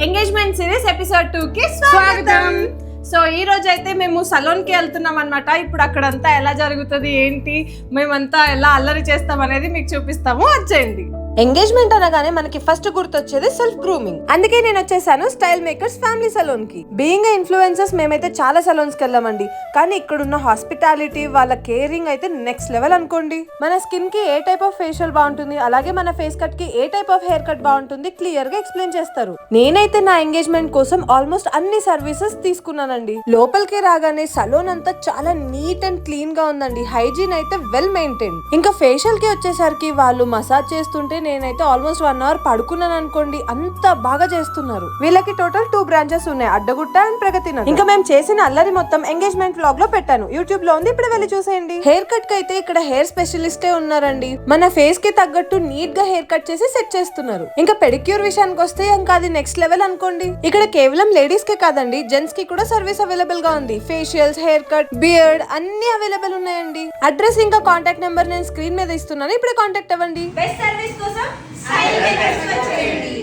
Engagement series episode 2 కి స్వాగతం. So ఈ రోజు అయితే మేము సలూన్ కి వెళ్తున్నాం అన్నమాట. ఇప్పుడు అక్కడంతా ఎలా జరుగుతుంది ఏంటి, మేమంతా ఎలా అల్లరి చేస్తాం అనేది మీకు చూపిస్తాము, వచ్చేయండి. ఎంగేజ్మెంట్ అనగానే మనకి ఫస్ట్ గుర్తొచ్చేది సెల్ఫ్ గ్రూమింగ్. అందుకే నేను వచ్చేసాను స్టైల్ మేకర్స్ ఫ్యామిలీ సలూన్ కి. బీయింగ్ ఇన్ఫ్లుయెన్సర్స్ మేమైతే చాలా సలూన్స్ కి వెళ్ళామండి, కానీ ఇక్కడున్న హాస్పిటాలిటీ, వాళ్ళ కేరింగ్ అయితే నెక్స్ట్ లెవెల్ అనుకోండి. మన స్కిన్ కి ఏ టైప్ ఆఫ్ ఫేషియల్ బాగుంటుంది, అలాగే మన ఫేస్ కట్ కి ఏ టైప్ ఆఫ్ హెయిర్ కట్ బాగుంటుంది క్లియర్ గా ఎక్స్ప్లెయిన్ చేస్తారు. నేనైతే నా ఎంగేజ్మెంట్ కోసం ఆల్మోస్ట్ అన్ని సర్వీసెస్ తీసుకున్నానండి. లోపలికి రాగానే సలూన్ అంతా చాలా నీట్ అండ్ క్లీన్ గా ఉందండి. హైజీన్ అయితే వెల్ మెయింటైన్. ఇంకా ఫేషియల్ కి వచ్చేసరికి వాళ్ళు మసాజ్ చేస్తుంటే నేనైతే ఆల్మోస్ట్ 1 అవర్ పడుకున్నాను అనుకోండి, అంత బాగా చేస్తున్నారు. వీళ్ళకి టోటల్ 2 బ్రాంచెస్ ఉన్నాయి, అడ్డగుట్ట అండ్ ప్రగతి నగర్. ఇంకా మేము చేసిన అల్లరి మొత్తం ఎంగేజ్మెంట్ వ్లాగ్ లో పెట్టాను, యూట్యూబ్ లో ఉంది, ఇప్పుడు వెళ్ళి చూసేయండి. హెయిర్ కట్ కి అయితే ఇక్కడ హెయిర్ స్పెషలిస్టే ఉన్నారండి. మన ఫేస్ కి తగ్గట్టు నీట్ గా హెయిర్ కట్ చేసి సెట్ చేస్తున్నారు. ఇంకా పెడిక్యూర్ విషయానికి వస్తే ఇంకా అది నెక్స్ట్ లెవెల్ అనుకోండి. ఇక్కడ కేవలం లేడీస్ కే కాదండి, జెంట్స్ కి కూడా సర్వీస్ అవైలబుల్ గా ఉంది. ఫేషియల్స్, హెయిర్ కట్, బియర్డ్ అన్ని అవైలబుల్ ఉన్నాయండి. అడ్రస్ ఇంకా కాంటాక్ట్ నెంబర్ నేను స్క్రీన్ మీద ఇస్తున్నాను, ఇప్పుడే కాంటాక్ట్ అవ్వండి. బెస్ట్ సర్వీస్ కోసం స్టైల్ మేకర్స్ వచ్చేయండి.